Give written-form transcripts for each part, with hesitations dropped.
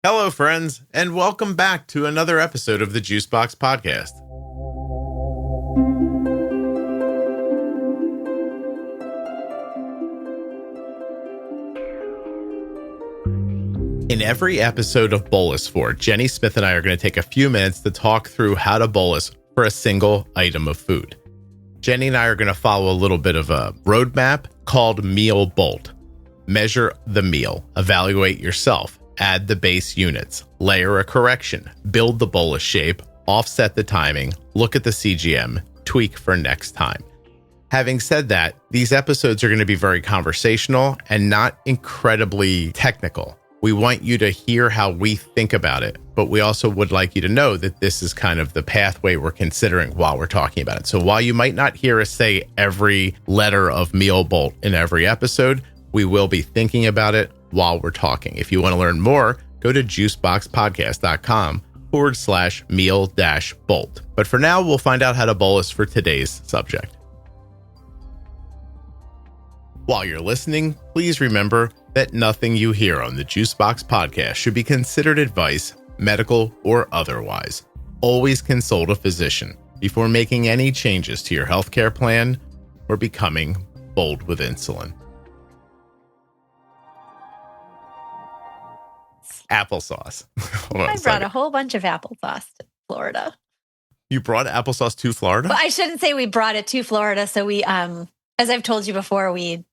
Hello, friends, and welcome back to another episode of the Juicebox Podcast. In every episode of Bolus for, Jenny Smith and I are going to take a few minutes to talk through how to bolus for a single item of food. Jenny and I are going to follow a little bit of a roadmap called Meal Bolt. Measure the meal, evaluate yourself, add the base units, layer a correction, build the bolus shape, offset the timing, look at the CGM, tweak for next time. Having said that, these episodes are going to be very conversational and not incredibly technical. We want you to hear how we think about it, but we also would like you to know that this is kind of the pathway we're considering while we're talking about it. So while you might not hear us say every letter of Meal Bolt in every episode, we will be thinking about it while we're talking. If you want to learn more, go to juiceboxpodcast.com/meal-bolt. But for now, we'll find out how to bolus for today's subject. While you're listening, please remember that nothing you hear on the Juicebox Podcast should be considered advice, medical or otherwise. Always consult a physician before making any changes to your healthcare plan or becoming bold with insulin. Applesauce. I brought a whole bunch of applesauce to Florida. You brought applesauce to Florida? Well, I shouldn't say we brought it to Florida. So we, as I've told you before, we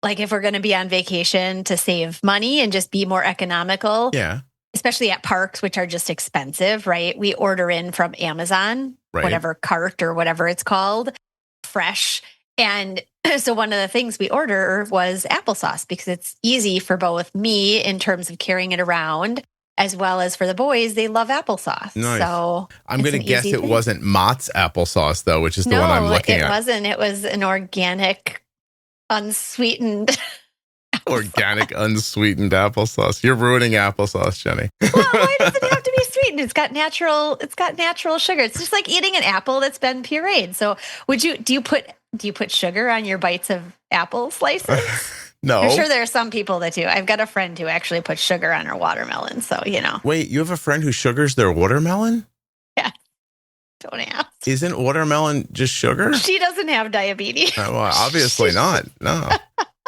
like if we're going to be on vacation to save money and just be more economical. Yeah. Especially at parks, which are just expensive, right? We order in from Amazon, whatever cart or whatever it's called, fresh. And so one of the things we order was applesauce because it's easy for both me in terms of carrying it around, as well as for the boys. They love applesauce. Nice. So I'm going to guess it wasn't Mott's applesauce, though, which is the one I'm looking at. No, it wasn't. It was an organic, unsweetened Organic, unsweetened applesauce. You're ruining applesauce, Jenny. Well, why does it have to be sweetened? It's got natural sugar. It's just like eating an apple that's been pureed. So do you put sugar on your bites of apple slices? No. I'm sure there are some people that do. I've got a friend who actually puts sugar on her watermelon. So, you know. Wait, you have a friend who sugars their watermelon? Yeah. Don't ask. Isn't watermelon just sugar? She doesn't have diabetes. Well, obviously not. No.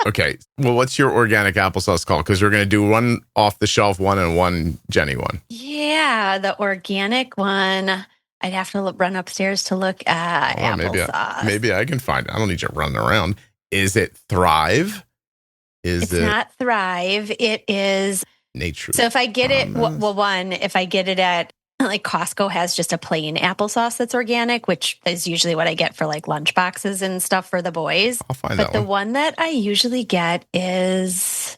Okay. Well, what's your organic applesauce called? Because we're going to do one off the shelf one and one Jenny one. Yeah, the organic one. I'd have to run upstairs to look at applesauce. Maybe I can find it. I don't need you running around. Is it Thrive? It's not Thrive. It is Nature. So if I get it, if I get it at like Costco has just a plain applesauce that's organic, which is usually what I get for like lunch boxes and stuff for the boys. I'll find that one. But the one that I usually get it's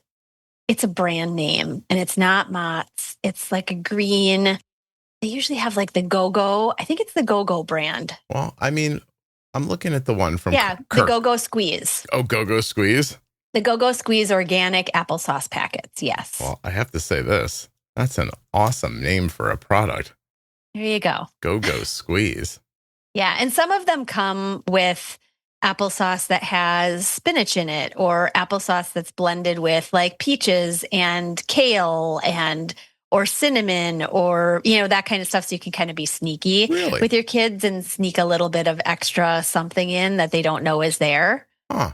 a brand name and it's not Mott's. It's like a green. They usually have like the Go-Go. I think it's the Go-Go brand. Well, I mean, I'm looking at the one from the Go-Go Squeeze. Oh, Go-Go Squeeze? The Go-Go Squeeze organic applesauce packets, yes. Well, I have to say this. That's an awesome name for a product. There you go. Go-Go Squeeze. Yeah, and some of them come with applesauce that has spinach in it or applesauce that's blended with like peaches and kale or cinnamon or, you know, that kind of stuff. So you can kind of be sneaky with your kids and sneak a little bit of extra something in that they don't know is there. Huh.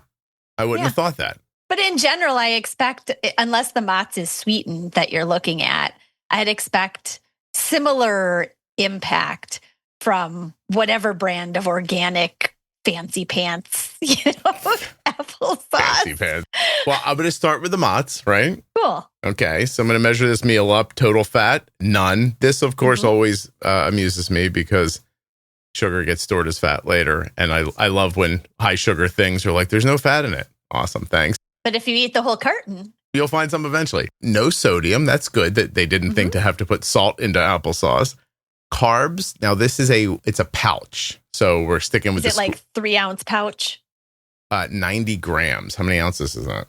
I wouldn't have thought that. But in general, I expect, unless the Mott's is sweetened that you're looking at, I'd expect similar impact from whatever brand of organic fancy pants, applesauce. Fancy pants. Well, I'm going to start with the Mott's, right? Cool. Okay, so I'm going to measure this meal up. Total fat, none. This, of course, always amuses me because sugar gets stored as fat later. And I love when high sugar things are like, there's no fat in it. Awesome, thanks. But if you eat the whole carton, you'll find some eventually. No sodium. That's good that they didn't think to have to put salt into applesauce. Carbs. Now this is it's a pouch. So we're sticking with is it like 3-ounce pouch? 90 grams. How many ounces is that?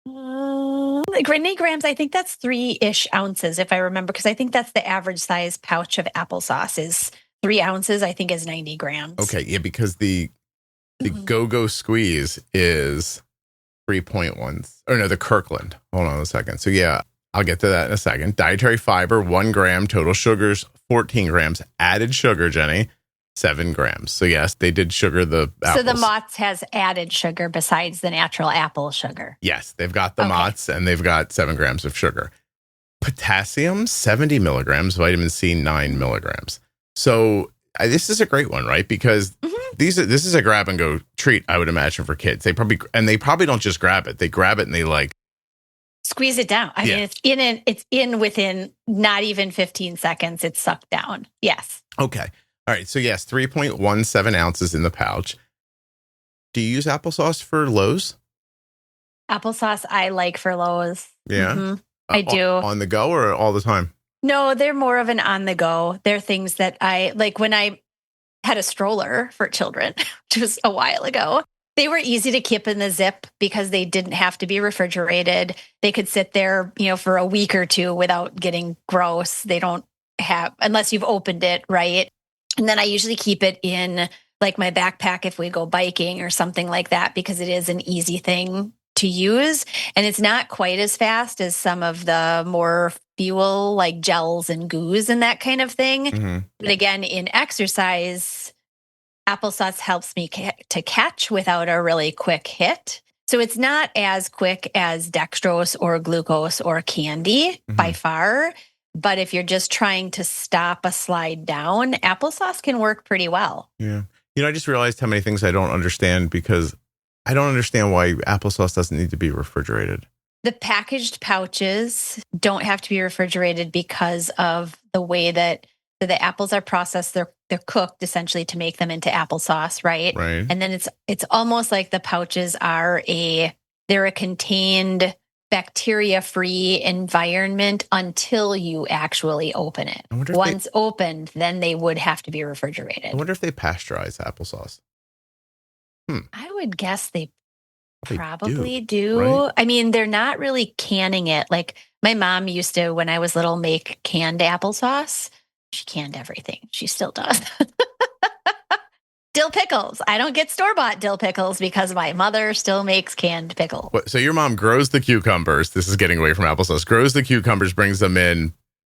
Like 90 grams. I think that's 3-ish ounces if I remember, because I think that's the average size pouch of applesauce is 3 ounces. I think is 90 grams. Okay. Yeah. Because the Go-Go Squeeze is 3.1. Oh no, the Kirkland. Hold on a second. So yeah, I'll get to that in a second. Dietary fiber, 1 gram. Total sugars, 14 grams. Added sugar, Jenny, 7 grams. So yes, they did sugar the apples. So the Mott's has added sugar besides the natural apple sugar. Yes, they've got the Mott's and they've got 7 grams of sugar. Potassium, 70 milligrams. Vitamin C, 9 milligrams. So this is a great one, right? Because this is a grab and go treat, I would imagine, for kids. They probably don't just grab it. They grab it and they like squeeze it down. I mean, it's in within not even 15 seconds. It's sucked down. Yes. Okay. All right. So yes, 3.17 ounces in the pouch. Do you use applesauce for Lowe's? Applesauce I like for Lowe's. Yeah. Mm-hmm. I do. On the go or all the time? No, they're more of an on the go. They're things that I like. When I had a stroller for children, which was a while ago, they were easy to keep in the zip because they didn't have to be refrigerated. They could sit there, for a week or two without getting gross. They don't have, unless you've opened it, right? And then I usually keep it in like my backpack if we go biking or something like that, because it is an easy thing to use. And it's not quite as fast as some of the more fuel like gels and goos and that kind of thing. Mm-hmm. But again, in exercise, applesauce helps me to catch without a really quick hit. So it's not as quick as dextrose or glucose or candy by far. But if you're just trying to stop a slide down, applesauce can work pretty well. Yeah. I just realized how many things I don't understand, because I don't understand why applesauce doesn't need to be refrigerated. The packaged pouches don't have to be refrigerated because of the way that the apples are processed. They're cooked essentially to make them into applesauce, right? Right. And then it's almost like the pouches are they're a contained bacteria-free environment until you actually open it. Once opened, then they would have to be refrigerated. I wonder if they pasteurize applesauce. I would guess they probably do. Right? I mean, they're not really canning it. Like my mom used to, when I was little, make canned applesauce. She canned everything. She still does. Dill pickles. I don't get store-bought dill pickles because my mother still makes canned pickles. So your mom grows the cucumbers. This is getting away from applesauce. Grows the cucumbers, brings them in,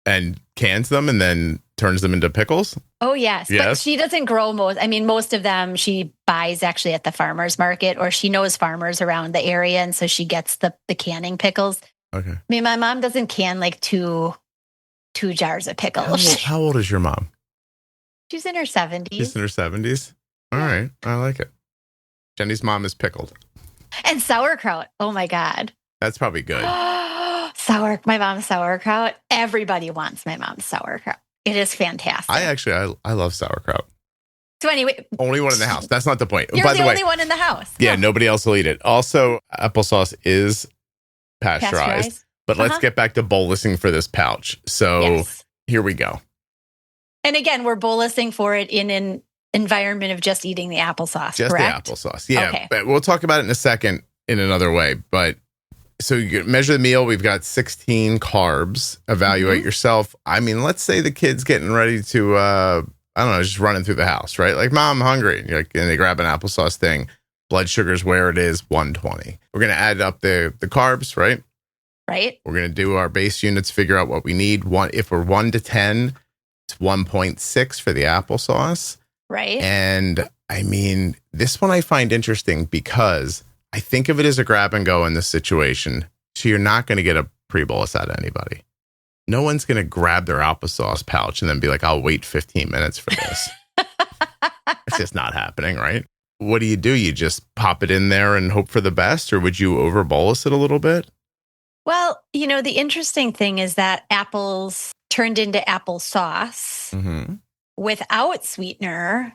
and cans them, and then turns them into pickles? Oh, yes. But she doesn't grow most of them she buys actually at the farmer's market, or she knows farmers around the area, and so she gets the canning pickles. Okay. I mean, my mom doesn't can like two jars of pickles. How old is your mom? She's in her 70s. She's in her 70s? All right. I like it. Jenny's mom is pickled. And sauerkraut. Oh, my God. That's probably good. My mom's sauerkraut. Everybody wants my mom's sauerkraut. It is fantastic. I love sauerkraut. So anyway. Only one in the house. That's not the point. You're the only one in the house. Yeah, nobody else will eat it. Also, applesauce is pasteurized. But let's get back to bolusing for this pouch. So Here we go. And again, we're bolusing for it in an environment of just eating the applesauce, just correct? The applesauce. Yeah. Okay. But we'll talk about it in a second in another way. But so you measure the meal. We've got 16 carbs. Evaluate yourself. I mean, let's say the kid's getting ready to, just running through the house, right? Like, Mom, I'm hungry. And they grab an applesauce thing. Blood sugar's where it is, 120. We're going to add up the carbs, right? Right. We're going to do our base units, figure out what we need. If we're 1 to 10, it's 1.6 for the applesauce. Right. And I mean, this one I find interesting because I think of it as a grab and go in this situation. So you're not going to get a pre-bolus out of anybody. No one's going to grab their applesauce pouch and then be like, I'll wait 15 minutes for this. It's just not happening, right? What do? You just pop it in there and hope for the best? Or would you over bolus it a little bit? Well, the interesting thing is that apples turned into applesauce without sweetener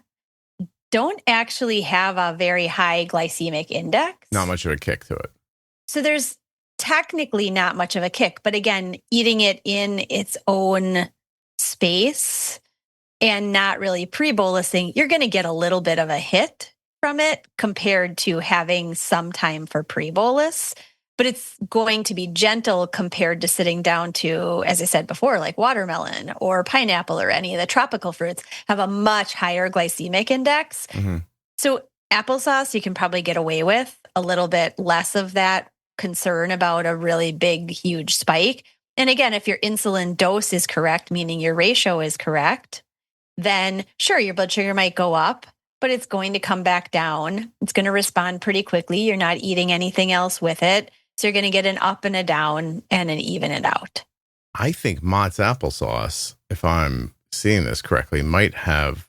don't actually have a very high glycemic index. Not much of a kick to it. So there's technically not much of a kick. But again, eating it in its own space and not really pre-bolusing, you're going to get a little bit of a hit from it compared to having some time for pre-bolus. But it's going to be gentle compared to sitting down to, as I said before, like watermelon or pineapple or any of the tropical fruits have a much higher glycemic index. So applesauce, you can probably get away with a little bit less of that concern about a really big, huge spike. And again, if your insulin dose is correct, meaning your ratio is correct, then sure, your blood sugar might go up, but it's going to come back down. It's going to respond pretty quickly. You're not eating anything else with it. So you're going to get an up and a down and an even it out. I think Mott's applesauce, if I'm seeing this correctly, might have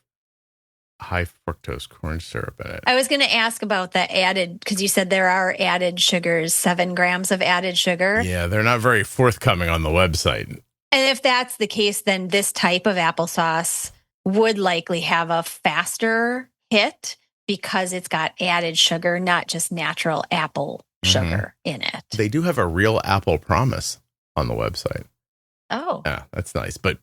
high fructose corn syrup in it. I was going to ask about the added, because you said there are added sugars, 7 grams of added sugar. Yeah, they're not very forthcoming on the website. And if that's the case, then this type of applesauce would likely have a faster hit because it's got added sugar, not just natural apple sugar in it. They do have a real apple promise on the website. Oh. Yeah, that's nice. But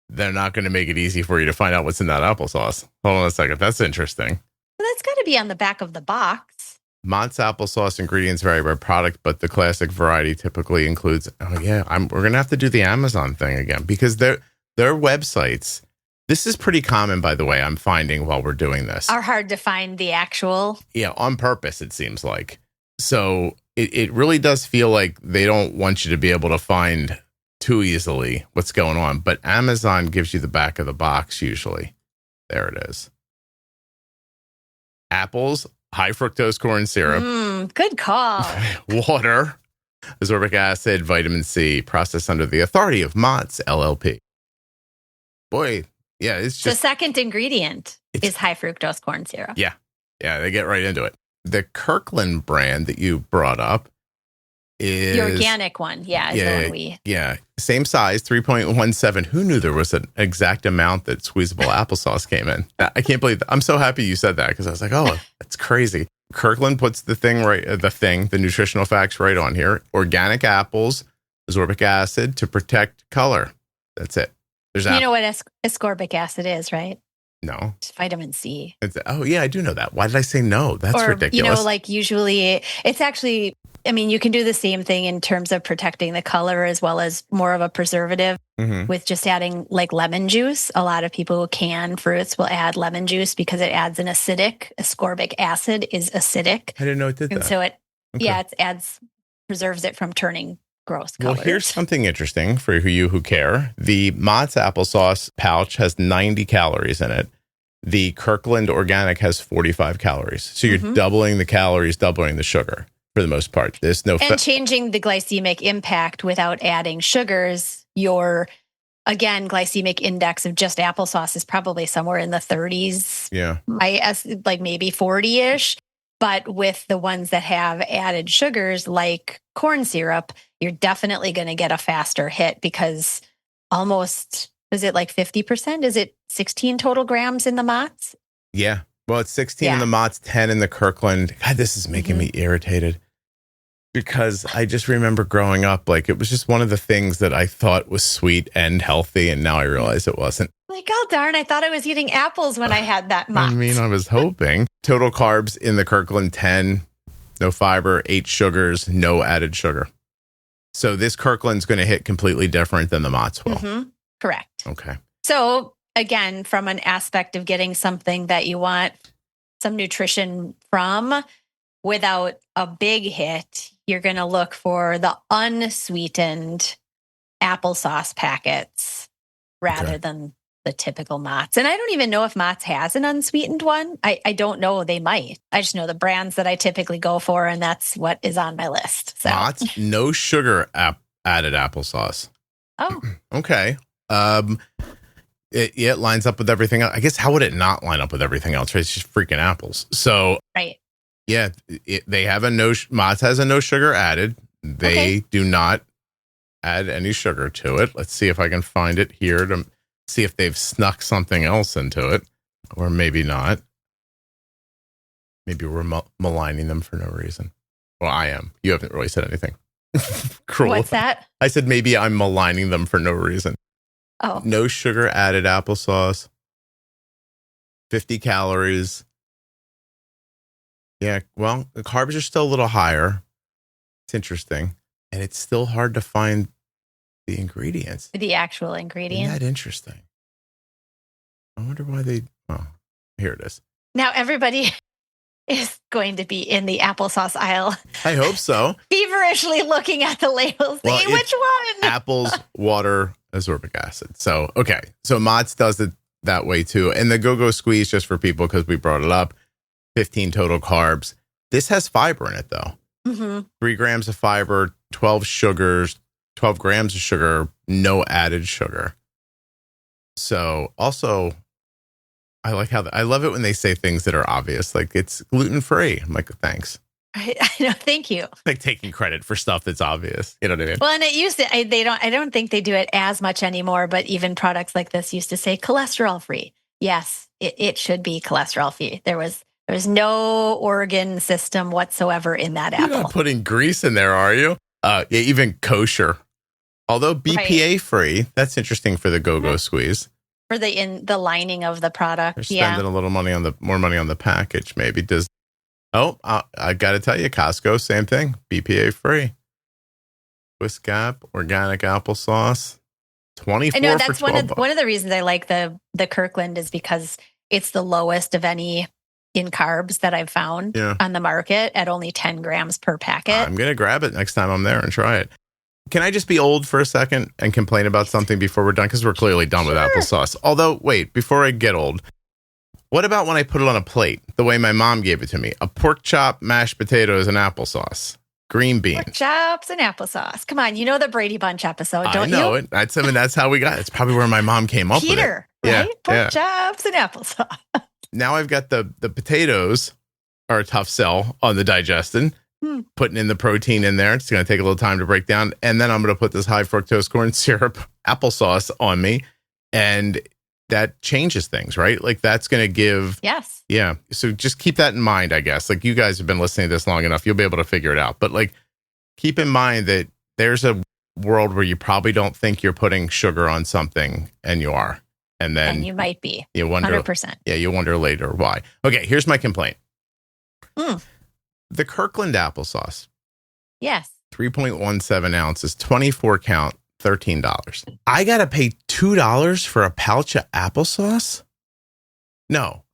they're not going to make it easy for you to find out what's in that applesauce. Hold on a second. That's interesting. Well, that's got to be on the back of the box. Mott's applesauce ingredients vary by product, but the classic variety typically includes, we're going to have to do the Amazon thing again because their websites, this is pretty common, by the way, I'm finding while we're doing this. Are hard to find the actual. Yeah, on purpose, it seems like. So it really does feel like they don't want you to be able to find too easily what's going on, but Amazon gives you the back of the box usually. There it is. Apples, high fructose corn syrup. Good call. Water, ascorbic acid, vitamin C, processed under the authority of Mott's LLP. Boy, yeah, it's just... The second ingredient is high fructose corn syrup. Yeah, they get right into it. The Kirkland brand that you brought up is... The organic one, is the one we... Yeah, same size, 3.17. Who knew there was an exact amount that squeezable applesauce came in? I can't believe that. I'm so happy you said that because I was like, oh, that's crazy. Kirkland puts the nutritional facts right on here. Organic apples, ascorbic acid to protect color. That's it. You know what ascorbic acid is, right? No. It's vitamin C. I do know that. Why did I say no? That's ridiculous. Usually it's actually... you can do the same thing in terms of protecting the color as well as more of a preservative with just adding like lemon juice. A lot of people who can fruits will add lemon juice because it adds an ascorbic acid is acidic. I didn't know it did that. And so preserves it from turning gross colors. Well, here's something interesting for you who care. The Mott's applesauce pouch has 90 calories in it. The Kirkland Organic has 45 calories. So you're doubling the calories, doubling the sugar. For the most part, there's no changing the glycemic impact without adding sugars. Your glycemic index of just applesauce is probably somewhere in the 30s. Yeah, like maybe 40-ish. But with the ones that have added sugars like corn syrup, you're definitely going to get a faster hit because almost, is it like 50%? Is it 16 total grams in the Mott's? Yeah. Well, it's 16 in the Mott's, 10 in the Kirkland. God, this is making me irritated. Because I just remember growing up, like it was just one of the things that I thought was sweet and healthy, and now I realize it wasn't. Like, oh darn, I thought I was eating apples when I had that Mott's. I was hoping. Total carbs in the Kirkland, 10, no fiber, 8 sugars, no added sugar. So this Kirkland's going to hit completely different than the Mott's will. Correct. Okay. So again, from an aspect of getting something that you want some nutrition from without a big hit, you're going to look for the unsweetened applesauce packets rather than the typical Mott's. And I don't even know if Mott's has an unsweetened one. I don't know. They might. I just know the brands that I typically go for, and that's what is on my list. So. Mott's, no sugar added applesauce. Oh. Okay. It lines up with everything else. I guess how would it not line up with everything else? Right? It's just freaking apples. So right. Yeah, they have Mott's has a no sugar added. They do not add any sugar to it. Let's see if I can find it here to see if they've snuck something else into it, or maybe not. Maybe we're maligning them for no reason. Well, I am. You haven't really said anything. Cruel. What's that? I said maybe I'm maligning them for no reason. Oh. No sugar added applesauce. 50 calories. Yeah, well, the carbs are still a little higher. It's interesting. And it's still hard to find the ingredients. The actual ingredients. Isn't that interesting? I wonder why here it is. Now, everybody is going to be in the applesauce aisle, I hope so. feverishly looking at the labels, Well, saying, which one? Apples, water, ascorbic acid. So, okay. So Mott's does it that way too. And the Go-Go Squeeze, just for people, because we brought it up, 15 total carbs. This has fiber in it, though. 3 grams of fiber, 12 sugars, 12 grams of sugar, no added sugar. So also, I like how I love it when they say things that are obvious, like it's gluten-free. I'm like, thanks. I know, thank you. Like taking credit for stuff that's obvious. You know what I mean? Well, and it used to, I don't think they do it as much anymore, but even products like this used to say cholesterol free. Yes, it should be cholesterol free. There was no organ system whatsoever in that apple. You're not putting grease in there, are you? Yeah, even kosher. Although BPA free, that's interesting for the Go-Go Squeeze. For the lining of the product. They're spending a little money on more money on the package, maybe. I got to tell you, Costco, same thing. BPA free. Twist Gap, organic applesauce. 24 I know that's for $12. one of the reasons I like the Kirkland is because it's the lowest of any in carbs that I've found on the market at only 10 grams per packet. I'm going to grab it next time I'm there and try it. Can I just be old for a second and complain about something before we're done? Because we're clearly done with applesauce. Although, wait, before I get old, what about when I put it on a plate, the way my mom gave it to me? A pork chop, mashed potatoes, and applesauce. Green beans. Pork chops and applesauce. Come on, you know the Brady Bunch episode, don't you? I know it. That's how we got it. It's probably where my mom came up with it. Peter, right? Pork chops and applesauce. Now I've got the potatoes are a tough sell on the digestion. Putting in the protein in there. It's going to take a little time to break down. And then I'm going to put this high fructose corn syrup applesauce on me. And that changes things, right? Like that's going to give. Yes. Yeah. So just keep that in mind, I guess. Like you guys have been listening to this long enough. You'll be able to figure it out. But like keep in mind that there's a world where you probably don't think you're putting sugar on something and you are. And then you might be. You wonder. 100%. Yeah. You wonder later why. Okay. Here's my complaint. The Kirkland applesauce. Yes. 3.17 ounces, 24 count, $13. I got to pay $2 for a pouch of applesauce? No,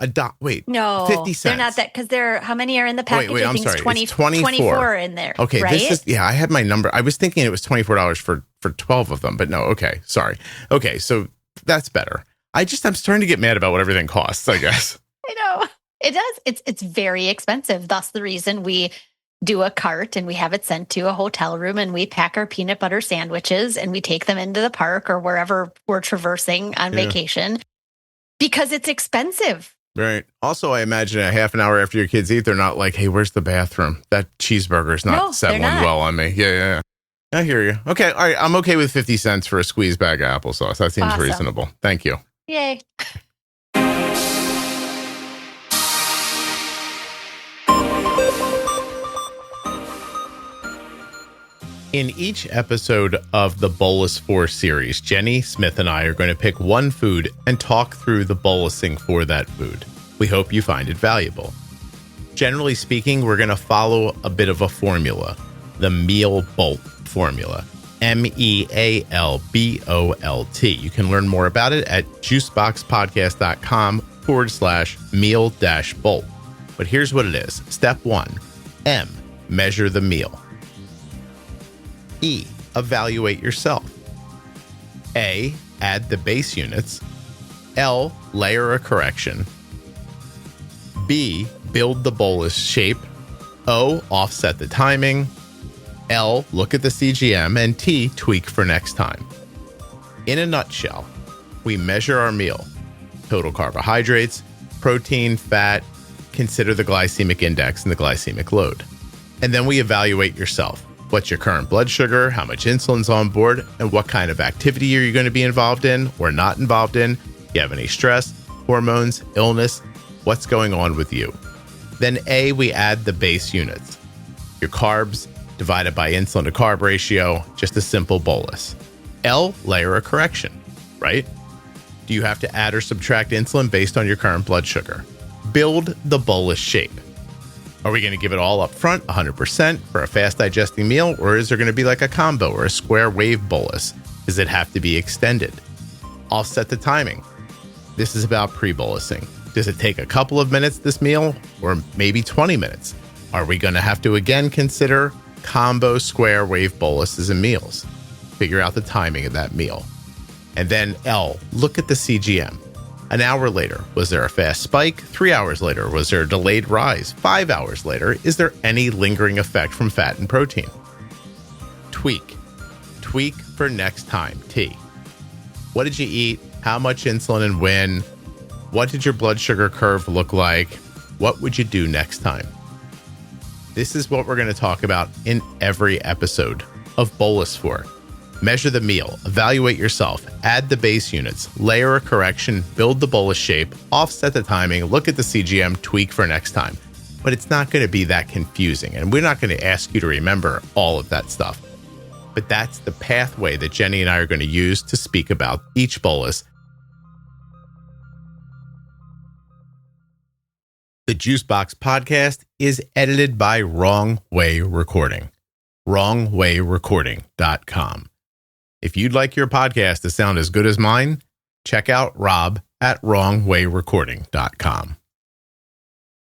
wait. No, 50 cents. They're not that because how many are in the package? Wait, I'm sorry. 24 in there. Okay, right? I had my number. I was thinking it was $24 for 12 of them, but no, okay, sorry. Okay, so that's better. I'm starting to get mad about what everything costs, I guess. I know. It does. It's very expensive. Thus the reason we do a cart and we have it sent to a hotel room and we pack our peanut butter sandwiches and we take them into the park or wherever we're traversing on vacation because it's expensive. Right. Also, I imagine a half an hour after your kids eat, they're not like, hey, where's the bathroom? That cheeseburger's not settling well on me. Yeah. I hear you. Okay. All right. I'm okay with 50 cents for a squeeze bag of applesauce. That seems reasonable. Thank you. Yay. In each episode of the Bolus 4 series, Jenny, Smith, and I are going to pick one food and talk through the bolusing for that food. We hope you find it valuable. Generally speaking, we're going to follow a bit of a formula, the Meal Bolt formula, MEALBOLT. You can learn more about it at juiceboxpodcast.com/meal-bolt. But here's what it is. Step 1, M, measure the meal. E, evaluate yourself. A, add the base units. L, layer a correction. B, build the bolus shape. O, offset the timing. L, look at the CGM. And T, tweak for next time. In a nutshell, we measure our meal. Total carbohydrates, protein, fat, consider the glycemic index and the glycemic load. And then we evaluate yourself. What's your current blood sugar, how much insulin's on board, and what kind of activity are you going to be involved in or not involved in? Do you have any stress, hormones, illness? What's going on with you? Then A, we add the base units. Your carbs divided by insulin to carb ratio, just a simple bolus. L, layer a correction, right? Do you have to add or subtract insulin based on your current blood sugar? Build the bolus shape. Are we going to give it all up front, 100% for a fast digesting meal, or is there going to be like a combo or a square wave bolus? Does it have to be extended? I'll set the timing. This is about pre-bolusing. Does it take a couple of minutes this meal, or maybe 20 minutes? Are we going to have to again consider combo square wave boluses and meals? Figure out the timing of that meal. And then L, look at the CGM. An hour later, was there a fast spike? 3 hours later, was there a delayed rise? 5 hours later, is there any lingering effect from fat and protein? Tweak. Tweak for next time. T. What did you eat? How much insulin and when? What did your blood sugar curve look like? What would you do next time? This is what we're going to talk about in every episode of Bolus for. Measure the meal, evaluate yourself, add the base units, layer a correction, build the bolus shape, offset the timing, look at the CGM, tweak for next time. But it's not going to be that confusing, and we're not going to ask you to remember all of that stuff. But that's the pathway that Jenny and I are going to use to speak about each bolus. The Juicebox Podcast is edited by Wrong Way Recording. WrongWayRecording.com. If you'd like your podcast to sound as good as mine, check out Rob at WrongWayRecording.com.